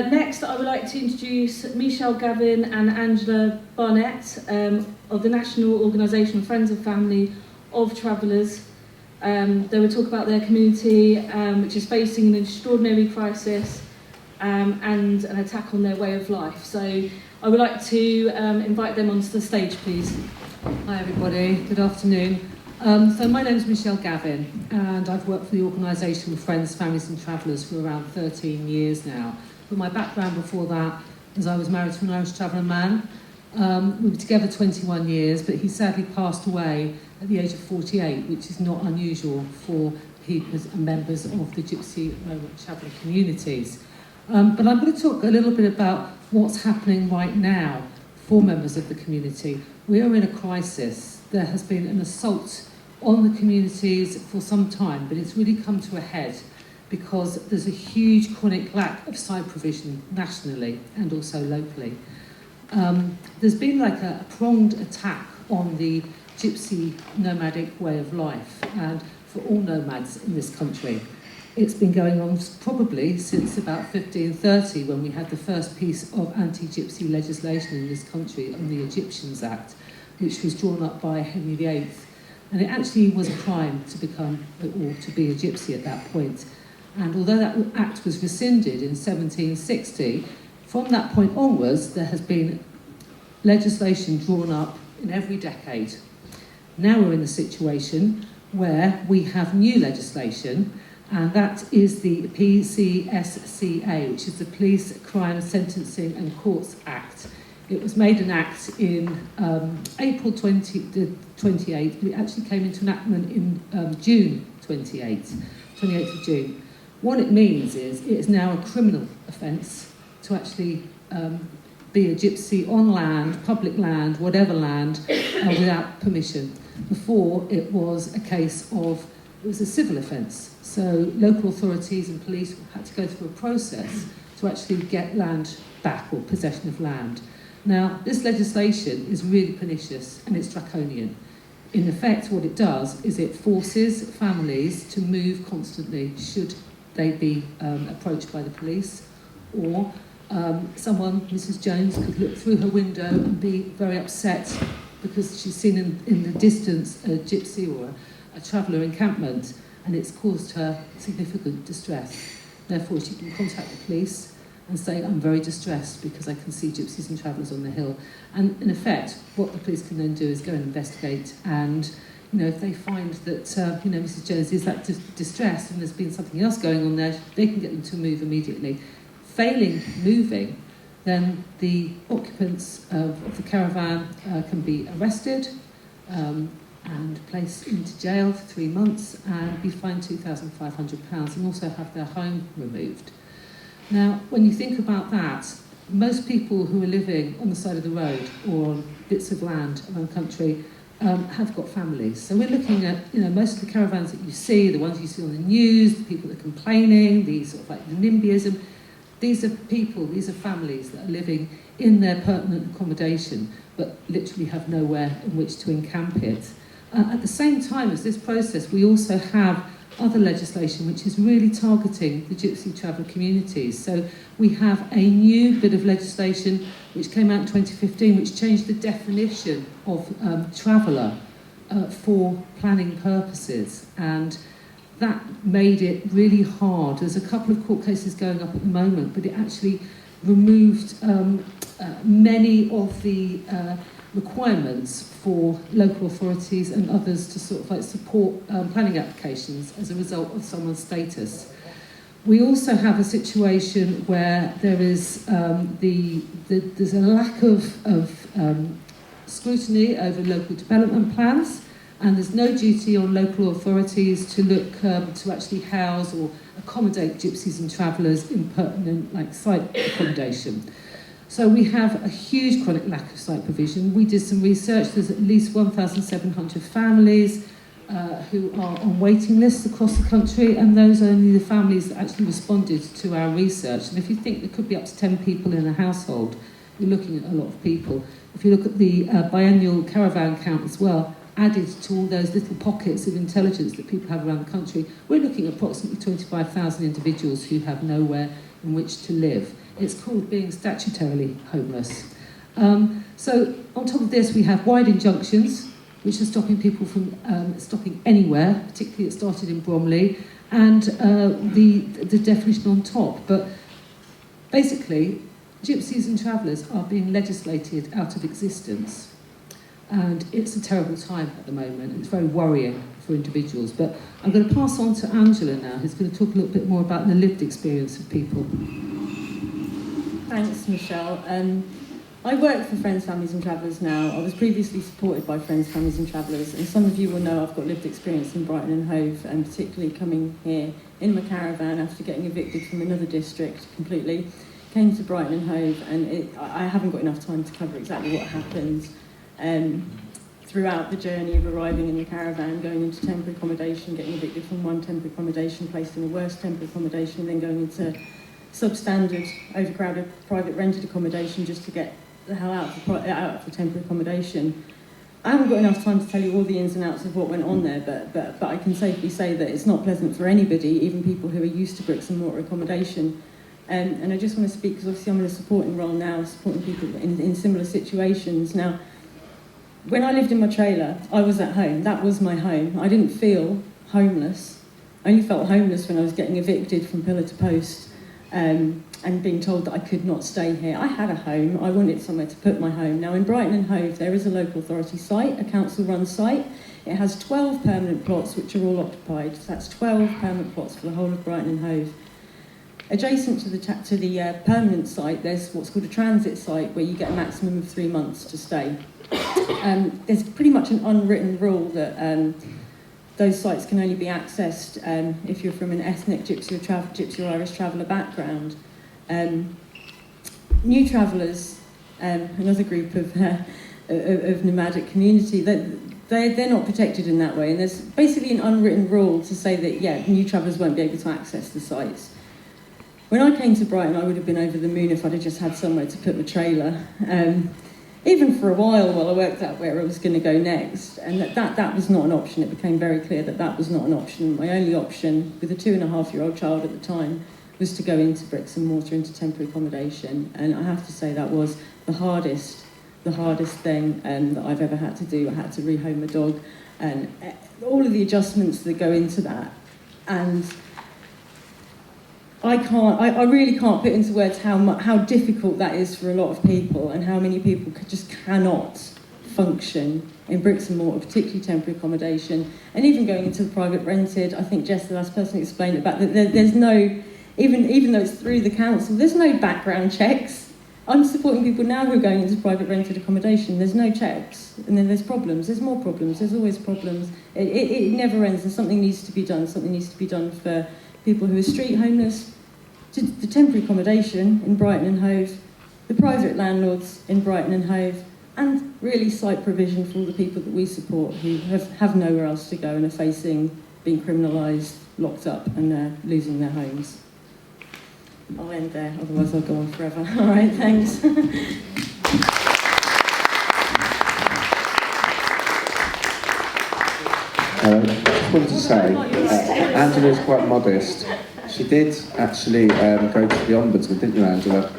Next, I would like to introduce Michelle Gavin and Angela Barnett of the National Organisation Friends and Family of Travellers. They will talk about their community, which is facing an extraordinary crisis and an attack on their way of life. So I would like to invite them onto the stage, please. Hi everybody, good afternoon. So my name is Michelle Gavin and I've worked for the organisation Friends, Families and Travellers for around 13 years now. But my background before that is I was married to an Irish traveller man. We were together 21 years, but he sadly passed away at the age of 48, which is not unusual for people and members of the Gypsy traveller communities. But I'm going to talk a little bit about what's happening right now for members of the community. We are in a crisis. There has been an assault on the communities for some time, but it's really come to a head because there's a huge chronic lack of site provision nationally and also locally. There's been like a pronged attack on the Gypsy nomadic way of life and for all nomads in this country. It's been going on probably since about 1530 when we had the first piece of anti-Gypsy legislation in this country on the Egyptians Act, which was drawn up by Henry VIII. And it actually was a crime to become or to be a Gypsy at that point. And although that act was rescinded in 1760, from that point onwards, there has been legislation drawn up in every decade. Now we're in a situation where we have new legislation, and that is the PCSCA, which is the Police, Crime, Sentencing and Courts Act. It was made an act in April 28th, but it actually came into enactment in June 28th of June. What it means is it is now a criminal offence to actually be a Gypsy on land, public land, whatever land, without permission. Before, it was a case of, it was a civil offence. So local authorities and police had to go through a process to actually get land back or possession of land. Now, this legislation is really pernicious and it's draconian. In effect, what it does is it forces families to move constantly should they be approached by the police, or someone, Mrs. Jones, could look through her window and be very upset because she's seen in the distance a Gypsy or a traveller encampment, and it's caused her significant distress. Therefore, she can contact the police and say, I'm very distressed because I can see Gypsies and travellers on the hill. And in effect, what the police can then do is go and investigate, and if they find that Mrs. Jones is that distressed and there's been something else going on there, they can get them to move immediately. Failing moving, then the occupants of the caravan can be arrested and placed into jail for 3 months and be fined £2,500 and also have their home removed. Now, when you think about that, most people who are living on the side of the road or on bits of land around the country have got families. So we're looking at, most of the caravans that you see, the ones you see on the news, the people that are complaining, the sort of like the NIMBYism, these are people, these are families that are living in their permanent accommodation, but literally have nowhere in which to encamp it. At the same time as this process, we also have other legislation which is really targeting the Gypsy traveller communities. So we have a new bit of legislation which came out in 2015 which changed the definition of traveller for planning purposes, and that made it really hard. There's a couple of court cases going up at the moment, but it actually removed many of the requirements for local authorities and others to sort of like support planning applications as a result of someone's status. We also have a situation where there is there's a lack of scrutiny over local development plans, and there's no duty on local authorities to look to actually house or accommodate Gypsies and travellers in pertinent site accommodation. So we have a huge chronic lack of site provision. We did some research. There's at least 1,700 families who are on waiting lists across the country, and those are only the families that actually responded to our research. And if you think there could be up to 10 people in a household, you're looking at a lot of people. If you look at the biannual caravan count as well, added to all those little pockets of intelligence that people have around the country, we're looking at approximately 25,000 individuals who have nowhere in which to live. It's called being statutorily homeless. So on top of this, we have wide injunctions, which are stopping people from stopping anywhere, particularly it started in Bromley, and the definition on top. But basically, gypsies and travellers are being legislated out of existence. And it's a terrible time at the moment. It's very worrying for individuals. But I'm going to pass on to Angela now, who's going to talk a little bit more about the lived experience of people. Thanks, Michelle. I work for Friends, Families and Travellers now. I was previously supported by Friends, Families and Travellers, and some of you will know I've got lived experience in Brighton and Hove, and particularly coming here in my caravan after getting evicted from another district completely. Came to Brighton and Hove, and I haven't got enough time to cover exactly what happened throughout the journey of arriving in the caravan, going into temporary accommodation, getting evicted from one temporary accommodation, placed in a worse temporary accommodation, and then going into substandard, overcrowded, private rented accommodation just to get the hell out of the temporary accommodation. I haven't got enough time to tell you all the ins and outs of what went on there, but I can safely say that it's not pleasant for anybody, even people who are used to bricks and mortar accommodation. And I just want to speak, because obviously I'm in a supporting role now, supporting people in similar situations. Now, when I lived in my trailer, I was at home. That was my home. I didn't feel homeless. I only felt homeless when I was getting evicted from pillar to post and being told that I could not stay here. I had a home. I wanted somewhere to put my home. Now, in Brighton and Hove, there is a local authority site, a council-run site. It has 12 permanent plots, which are all occupied. So that's 12 permanent plots for the whole of Brighton and Hove. Adjacent to the permanent site, there's what's called a transit site, where you get a maximum of 3 months to stay. There's pretty much an unwritten rule that those sites can only be accessed if you're from an ethnic Gypsy or Irish traveller background. New travellers, another group of nomadic community, they're not protected in that way. And there's basically an unwritten rule to say that, yeah, new travellers won't be able to access the sites. When I came to Brighton, I would have been over the moon if I'd have just had somewhere to put my trailer. Even for a while I worked out where I was going to go next. And that was not an option. It became very clear that was not an option. My only option, with a 2.5-year-old child at the time, was to go into bricks and mortar, into temporary accommodation. And I have to say that was the hardest thing that I've ever had to do. I had to rehome my dog, and all of the adjustments that go into that. And I really can't put into words how difficult that is for a lot of people, and how many people just cannot function in bricks and mortar, particularly temporary accommodation, and even going into the private rented. I think Jess, the last person who explained about that, there's no, even though it's through the council, there's no background checks. I'm supporting people now who are going into private rented accommodation. There's no checks, and then there's problems. There's more problems. There's always problems. It never ends, and something needs to be done. Something needs to be done for people who are street homeless, to the temporary accommodation in Brighton and Hove, the private landlords in Brighton and Hove, and really site provision for all the people that we support who have nowhere else to go and are facing being criminalised, locked up, and losing their homes. I'll end there, otherwise I'll go on forever. All right, thanks. I just wanted to say, Angela's quite modest. She did actually go to the Ombudsman, didn't you, Angela?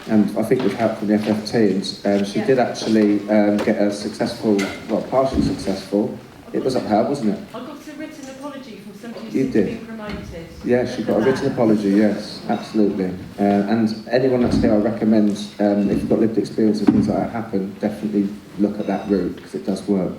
And I think with help from the FFT, and she did actually get a successful, well, partially successful. It was upheld, wasn't it? I got a written apology from somebody You who's did. been promoted. Yeah, she got a written apology, yes, absolutely. And anyone that's here, I recommend, if you've got lived experience of things like that happen, definitely look at that route, because it does work.